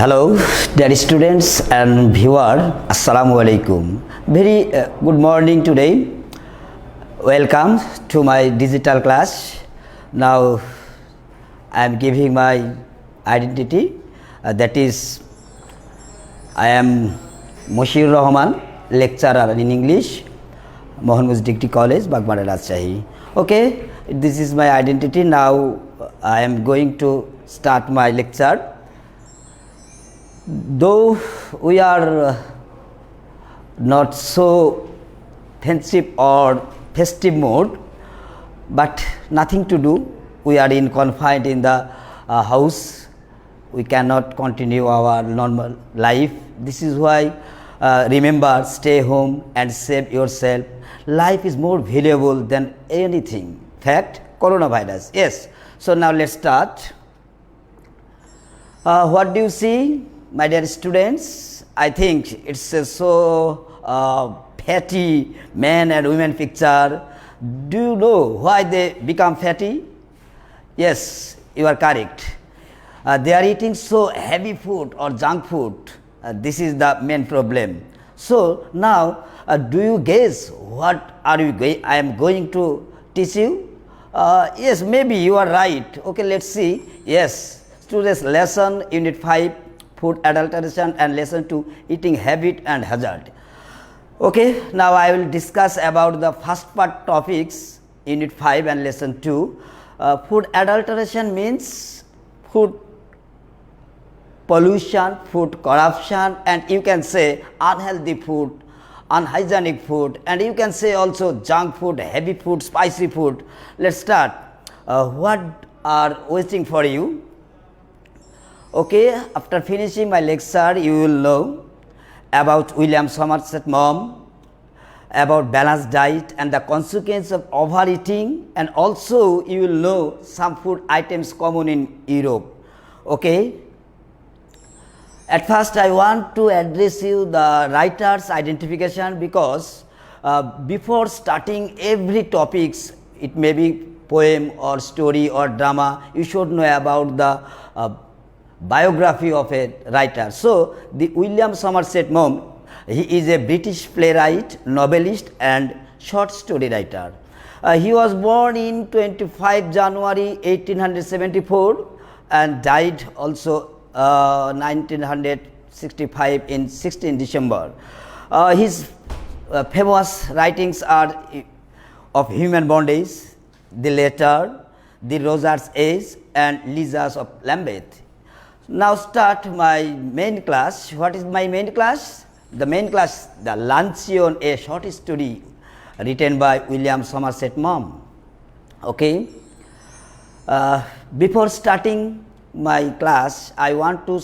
Hello, dear students and viewer. Assalamu alaikum. Very good morning today. Welcome to my digital class. Now I am giving my identity. That is, I am Moshiur lecturer in English, Mohanbus Degree College, Bagbara Rajshahi. Okay, this is my identity. Now I am going to start my lecture. Though we are not so offensive or festive mode, but nothing to do. We are confined in the house. We cannot continue our normal life. This is why remember, stay home and save yourself. Life is more valuable than anything. Fact, coronavirus. Yes. So now let's start. What do you see, my dear students? I think it's a so fatty man and women picture. Do you know why they become fatty? Yes, you are correct. They are eating so heavy food or junk food. This is the main problem. So now, do you guess what are you I am going to teach you? Yes, maybe you are right. Okay, let's see. Yes, students, lesson unit 5, food adulteration, and lesson 2, eating habit and hazard. Okay, now I will discuss about the first part topics, unit 5 and lesson 2. Food adulteration means food pollution, food corruption, and you can say unhealthy food, unhygienic food, and you can say also junk food, heavy food, spicy food. Let's start. What are waiting for you? Okay, after finishing my lecture, you will know about William Somerset Maugham, about balanced diet and the consequence of overeating, and also you will know some food items common in Europe. Okay. At first, I want to address you the writer's identification, because before starting every topics, it may be poem or story or drama, you should know about the biography of a writer. So, the William Somerset Maugham, he is a British playwright, novelist, and short story writer. He was born in 25 January 1874 and died also 1965 in 16 December. His famous writings are of Human Bondage, The Letter, The Rosa's Age, and Lisa's of Lambeth. Now start my main class. What is my main class? The main class, the Luncheon, a short story written by William Somerset Maugham. Okay. Before starting my class, I want to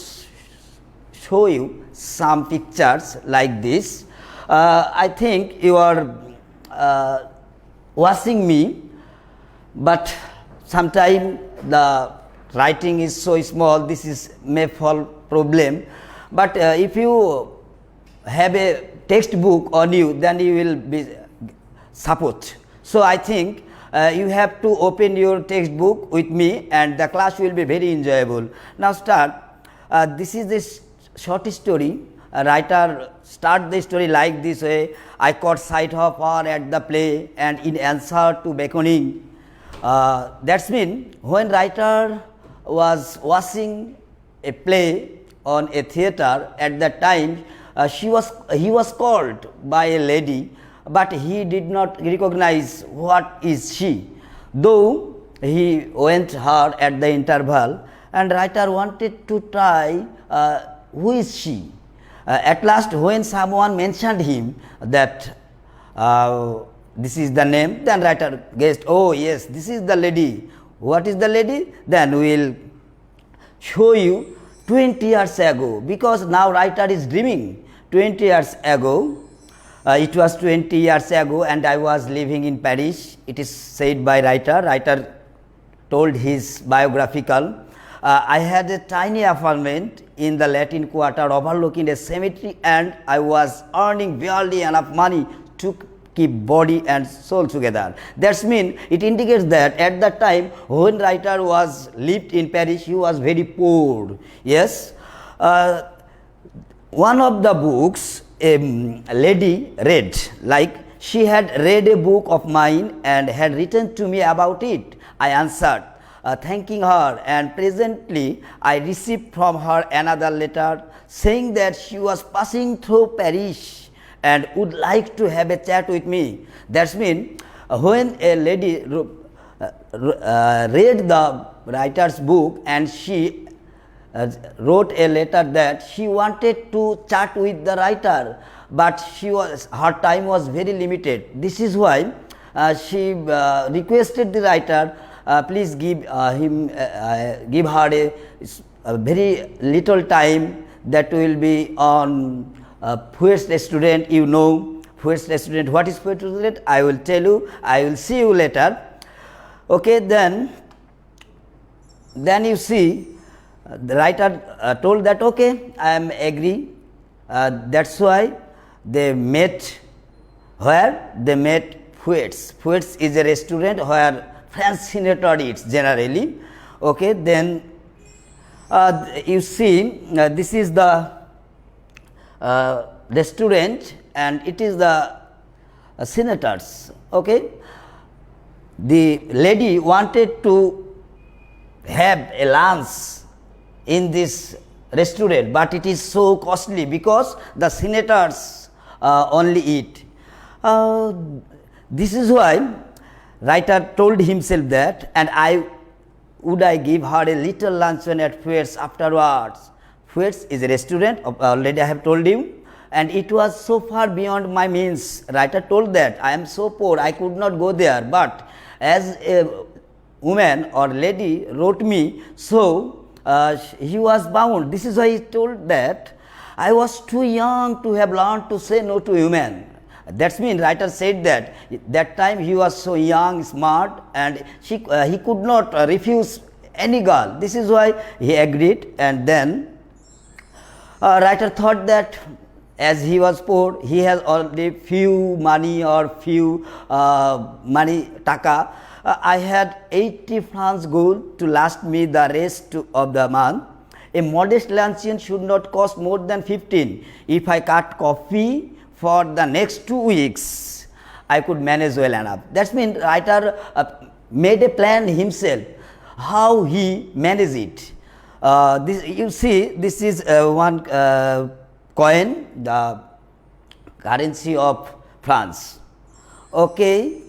show you some pictures like this. I think you are watching me, but sometimes the writing is so small, this is may fall problem. But if you have a textbook on you, then you will be support. So I think you have to open your textbook with me, and the class will be very enjoyable. Now start. This is this short story. A writer start the story like this way. I caught sight of her at the play, and in answer to beckoning. That's mean when writer was watching a play on a theater, at that time he was called by a lady, but he did not recognize what is she, though he went her at the interval, and writer wanted to try who is she. At last, when someone mentioned him that this is the name, then writer guessed, oh yes, this is the lady. What is the lady? Then we will show you 20 years ago, because now writer is dreaming. 20 years ago, it was 20 years ago, and I was living in Paris. It is said by writer. Writer told his biographical. I had a tiny apartment in the Latin Quarter overlooking a cemetery, and I was earning barely enough money to keep body and soul together. That's mean it indicates that at that time when writer was lived in Paris, he was very poor. Yes. Uh, one of the books a lady read, like she had read a book of mine and had written to me about it. I answered, thanking her, and presently I received from her another letter saying that she was passing through Paris and would like to have a chat with me. That's mean when a lady read the writer's book and she wrote a letter that she wanted to chat with the writer, but her time was very limited. This is why she requested the writer, please give her a very little time that will be on Fuet's restaurant. You know Fuet's restaurant. What is Fuet's restaurant? I will tell you. I will see you later. Okay, then you see, the writer told that okay, I am agree. That's why they met. Where they met Fuet's. Fuet's is a restaurant where French senator eats generally. Okay, then you see, this is the restaurant and it is the senators. Okay, the lady wanted to have a lunch in this restaurant, but it is so costly because the senators only eat. This is why writer told himself that, and would I give her a little luncheon at Fuet's afterwards. Fuet's is a restaurant, already I have told you, and it was so far beyond my means. Writer told that I am so poor, I could not go there, but as a woman or lady wrote me, so he was bound. This is why he told that I was too young to have learned to say no to women. That's mean writer said that time he was so young, smart, and he could not refuse any girl. This is why he agreed, and then writer thought that as he was poor, he has only few money or few money taka. I had 80 francs gold to last me the rest of the month. A modest luncheon should not cost more than 15. If I cut coffee for the next 2 weeks, I could manage well enough. That means writer made a plan himself, how he managed it. This, you see, this is one coin, the currency of France. Okay.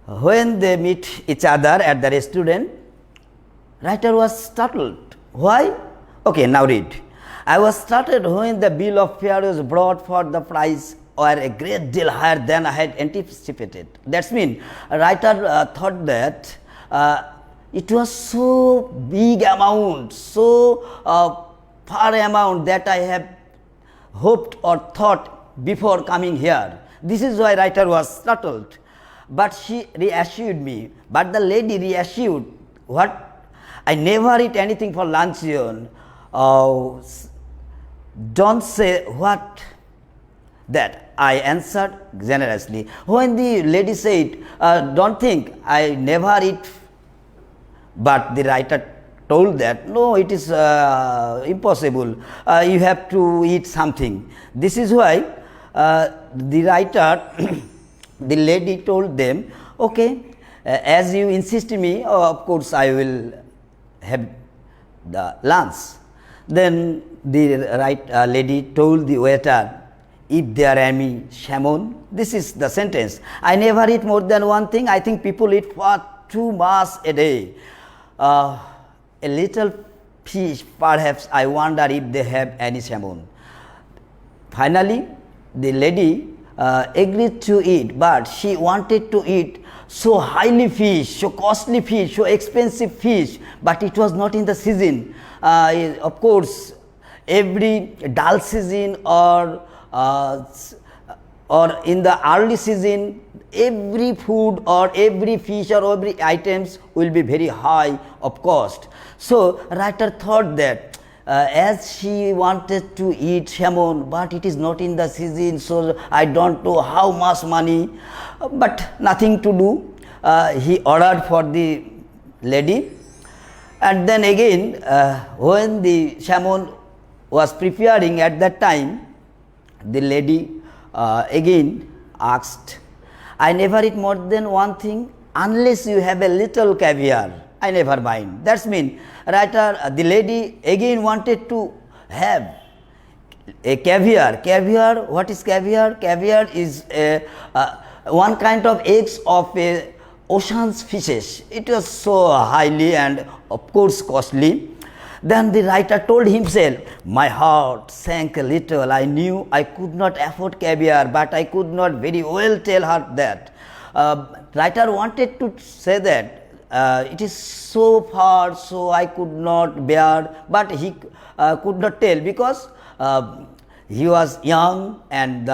When they meet each other at the restaurant, writer was startled. Why? Okay, now read. I was startled when the bill of fare was brought for the price were a great deal higher than I had anticipated. That's mean writer thought that it was so big amount, so far amount that I have hoped or thought before coming here. This is why writer was startled. But she reassured me. But the lady reassured, what? I never eat anything for luncheon. Don't say what that. I answered generously. When the lady said, don't think, I never eat. But the writer told that, no, it is impossible. You have to eat something. This is why the writer the lady told them, okay, as you insist me, of course I will have the lunch. Then the lady told the waiter, if there are any salmon, this is the sentence, I never eat more than one thing, I think people eat far too much a day. A little fish, perhaps, I wonder if they have any salmon. Finally, the lady agreed to eat, but she wanted to eat so highly fish, so costly fish, so expensive fish, but it was not in the season. Of course, every dull season or in the early season, every food or every fish or every items will be very high of cost. So writer thought that as she wanted to eat salmon, but it is not in the season, so I don't know how much money, but nothing to do. He ordered for the lady. And then again, when the shaman was preparing at that time, the lady again asked, I never eat more than one thing unless you have a little caviar. I never mind. That's mean, writer, the lady again wanted to have a caviar. Caviar, what is caviar? Caviar is one kind of eggs of a ocean's fishes. It was so highly and of course costly. Then the writer told himself, my heart sank a little. I knew I could not afford caviar, but I could not very well tell her that. Writer wanted to say that it is so far, so I could not bear, but he could not tell because he was young and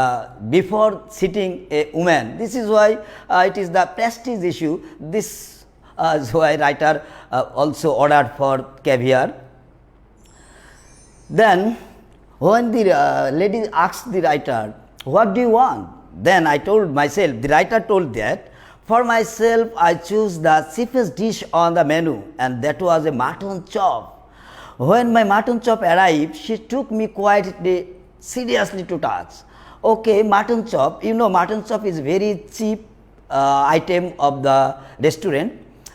before sitting a woman. This is why it is the prestige issue. This is why writer also ordered for caviar. Then when the lady asked the writer, what do you want? Then I told myself, the writer told that, for myself I chose the cheapest dish on the menu, and that was a mutton chop. When my mutton chop arrived, she took me quite seriously to touch. Okay, mutton chop, you know mutton chop is very cheap item of the restaurant.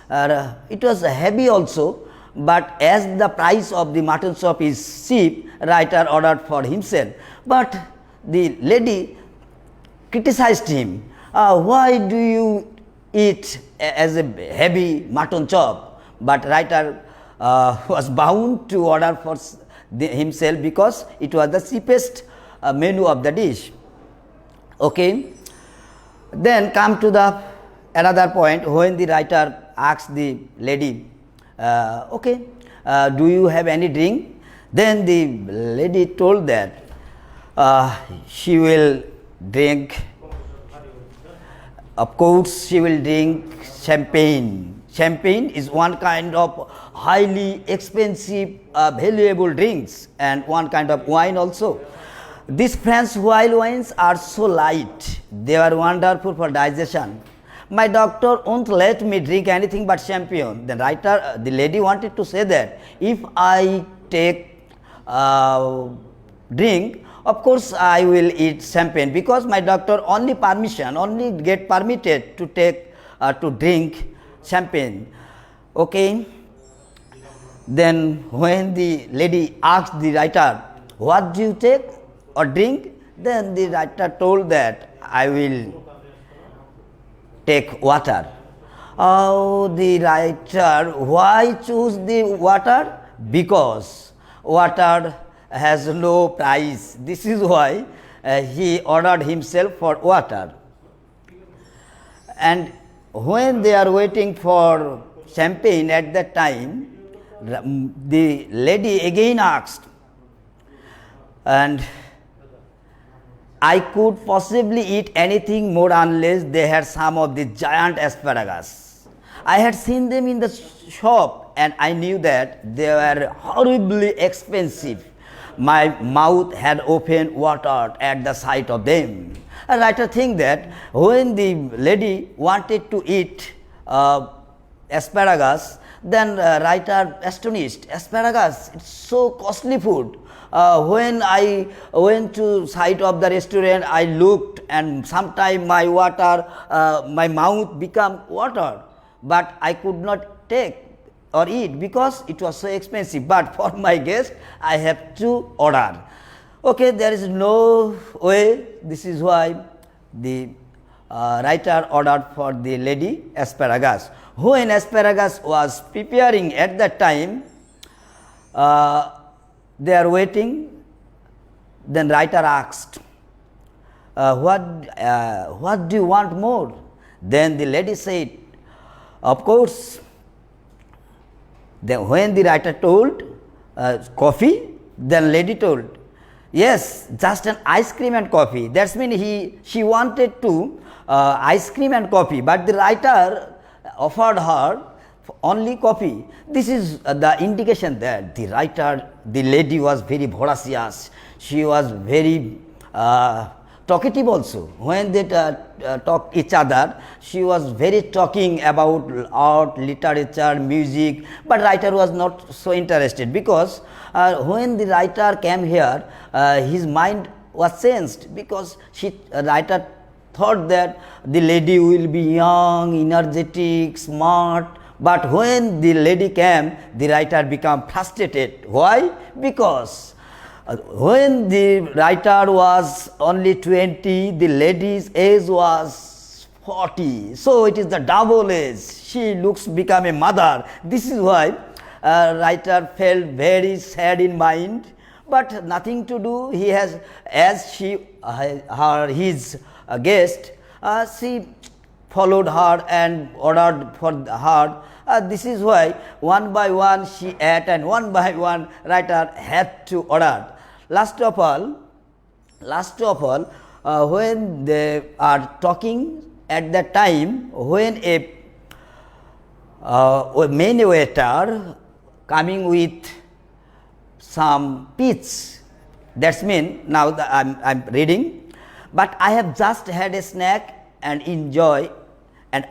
It was heavy also, but as the price of the mutton chop is cheap, writer ordered for himself. But the lady criticized him. Why do you eat as a heavy mutton chop? But writer was bound to order for himself because it was the cheapest menu of the dish. Okay. Then come to the another point when the writer asked the lady, okay, do you have any drink? Then the lady told that she will drink, of course she will drink champagne. Champagne is one kind of highly expensive valuable drinks and one kind of wine also. These French wild wines are so light, they are wonderful for digestion. My doctor won't let me drink anything but champagne. The writer, the lady wanted to say that if I take drink, of course I will eat champagne because my doctor only get permitted to take to drink champagne. Okay. Then when the lady asked the writer, what do you take or drink? Then the writer told that I will take water. Oh, the writer, why choose the water? Because water has low price. This is why he ordered himself for water. And when they are waiting for champagne at that time, the lady again asked, and I could possibly eat anything more unless they had some of the giant asparagus. I had seen them in the shop and I knew that they were horribly expensive. My mouth had opened watered at the sight of them. A writer think that when the lady wanted to eat asparagus, then writer astonished. Asparagus, it's so costly food. When I went to site of the restaurant, I looked and sometime my mouth became water, but I could not take or eat because it was so expensive. But for my guest, I have to order. Okay, there is no way. This is why the writer ordered for the lady asparagus. When asparagus was preparing at that time, they are waiting. Then writer asked, what do you want more? Then the lady said, of course. Then when the writer told coffee, then lady told, yes, just an ice cream and coffee. That's mean she wanted to ice cream and coffee, but the writer offered her only coffee. This is the indication that the lady was very voracious. She was very talkative also. When they talk each other, she was very talking about art, literature, music, but writer was not so interested, because when the writer came here, his mind was changed, because writer thought that the lady will be young, energetic, smart. But when the lady came, the writer became frustrated. Why? Because when the writer was only 20, the lady's age was 40. So it is the double age. She looks become a mother. This is why writer felt very sad in mind. But nothing to do. He has, as his guest, she followed her and ordered for her. This is why one by one she ate, and one by one writer had to order. Last of all, when they are talking at that time, when a main waiter coming with some peach, that's mean now I'm reading, but I have just had a snack and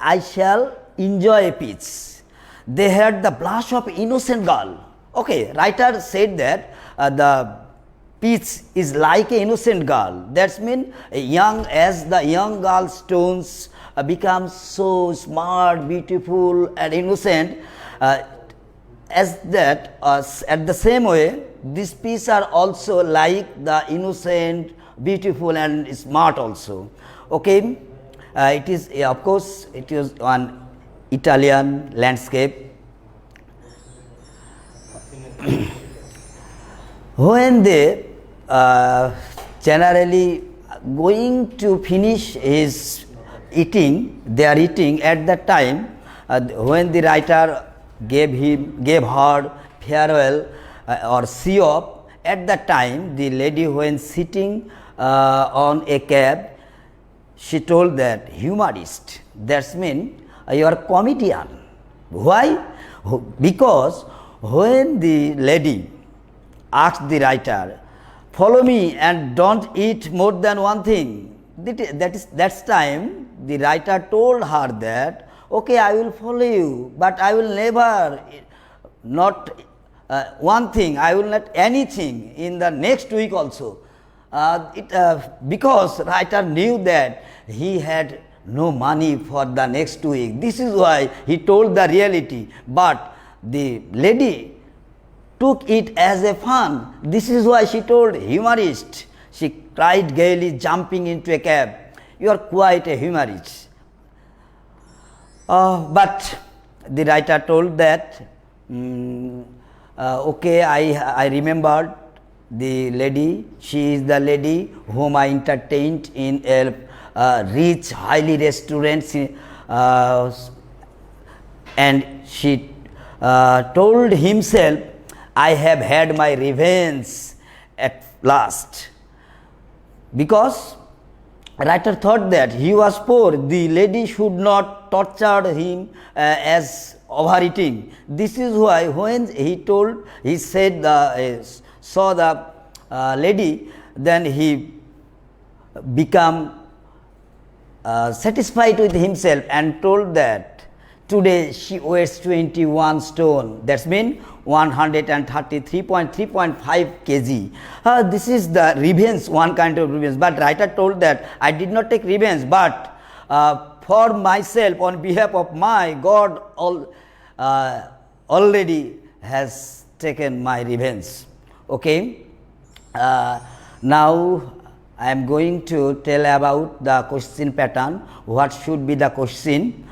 I shall enjoy a peach. They heard the blush of innocent girl. Okay, writer said that the peach is like an innocent girl. That's mean as the young girl's tones become so smart, beautiful, and innocent. At the same way, these peaches are also like the innocent, beautiful, and smart also. Okay, it is of course it is one Italian landscape. When they generally going to finish his eating, they are eating at that time. When the writer gave her farewell or see off, at that time the lady, when sitting on a cab, she told that humorist, that's mean you are comedian. Why? Because when the lady asked the writer, follow me and don't eat more than one thing, that's time the writer told her that, okay, I will follow you, but I will never not one thing, I will not anything in the next week also. Because writer knew that he had no money for the next week. This is why he told the reality. But the lady took it as a fun. This is why she told humorist. She cried gaily, jumping into a cab. You are quite a humorist. But the writer told that, okay, I remembered the lady. She is the lady whom I entertained in a rich, highly restaurant, and she told himself, I have had my revenge at last. Because writer thought that he was poor, the lady should not torture him as overeating. This is why when he saw the lady, then he become satisfied with himself and told that today she weighs 21 stone. That's mean 133.3.5 kg. This is the revenge, one kind of revenge. But writer told that I did not take revenge, but for myself, on behalf of my God, already has taken my revenge. Okay. Now I am going to tell about the question pattern. What should be the question?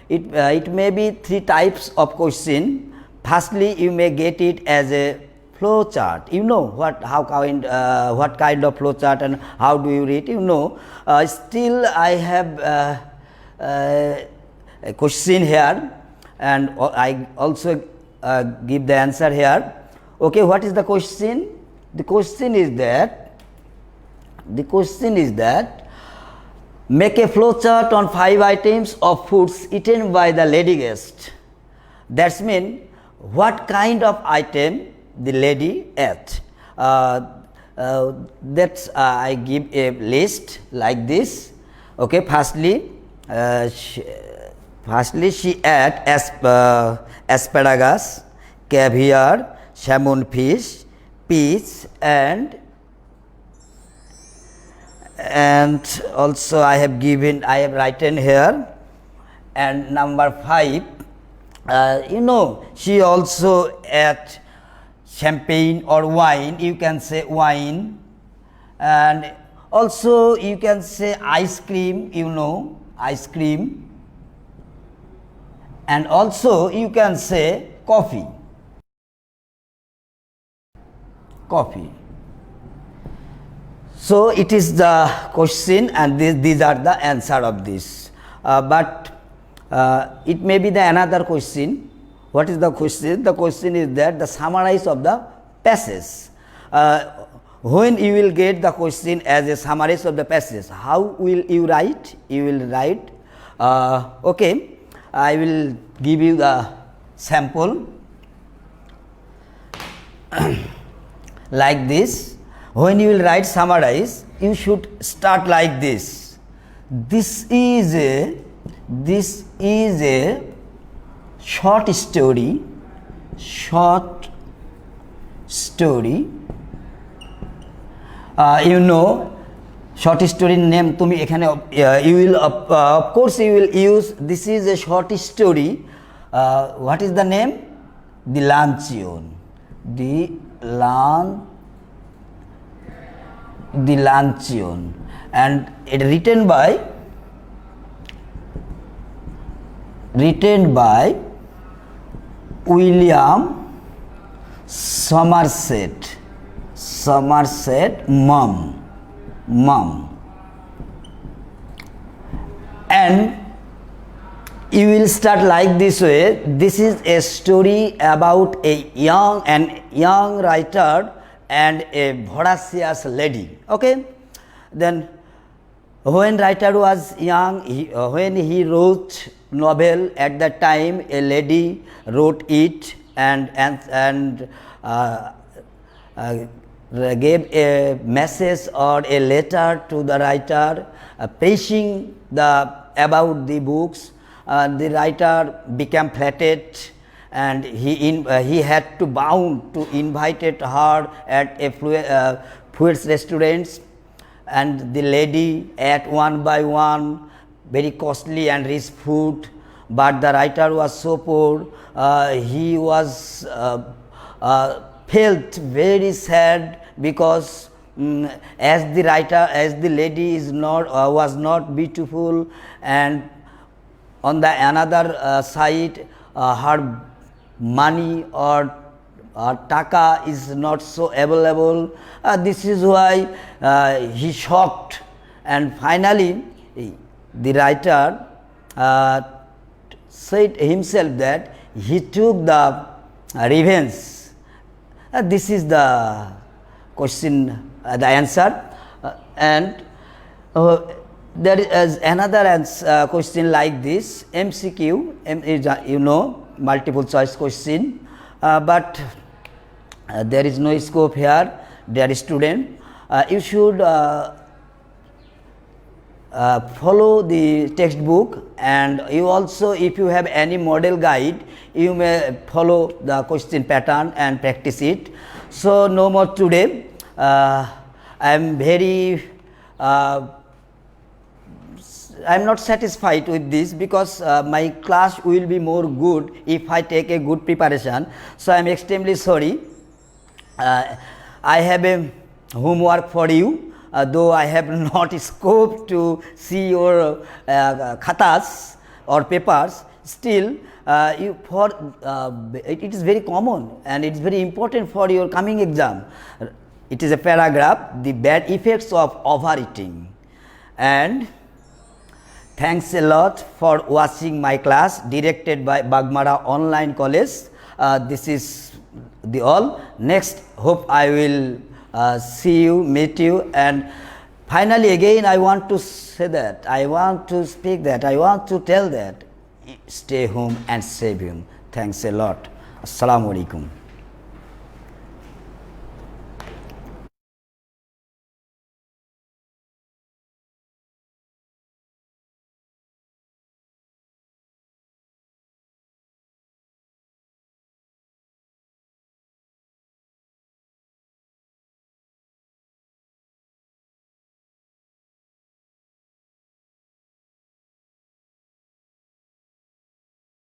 It may be three types of question. Firstly, you may get it as a flow chart. You know what kind of flow chart and how do you read. You know. Still, I have a question here, and I also give the answer here. Okay, what is the question? The question is that make a flow chart on 5 items of foods eaten by the lady guest. That's mean what kind of item the lady ate. That's I give a list like this. Okay, firstly she ate asparagus, caviar, salmon fish, peas, and also I have written here. And number 5, she also ate champagne or wine, you can say wine, and also you can say ice cream, ice cream, and also you can say coffee. So it is the question, and these are the answer of this. But it may be the another question. What is the question? The question is that the summarize of the passage. When you will get the question as a summary of the passage, how will you write? You will write, okay, I will give you the sample like this. When you will write summarize, you should start like this. This is a short story. Short story name তুমি এখানে you will of course you will use this is a short story. What is the name? The Luncheon, and it written by William Somerset Mum, and you will start like this way. This is a story about a young writer and a voracious lady. Okay, then when writer was young, when he wrote novel, at that time a lady wrote it and gave a message or a letter to the writer, praising about the books. The writer became flattered, and he had to bound to invited her at a food restaurants, and the lady ate one by one very costly and rich food, but the writer was so poor, he was felt very sad because as the lady was not beautiful, and on the another side her money or taka is not so available. This is why he shocked, and finally the writer said himself that he took the revenge. This is the question, the answer, and there is another question like this. MCQ is multiple choice question, but there is no scope here, dear student. You should follow the textbook, and you also, if you have any model guide, you may follow the question pattern and practice it. So no more today. I am I'm not satisfied with this, because my class will be more good if I take a good preparation. So I am extremely sorry. I have a homework for you, though I have not scope to see your khatas or papers. Still, it is very common and it is very important for your coming exam. It is a paragraph, the bad effects of overeating. And thanks a lot for watching my class directed by Bagmara Online College. This is the all. Next, hope I will see you, meet you, and finally again I want to say that, I want to speak that, I want to tell that, stay home and save him. Thanks a lot. Assalamu alaikum.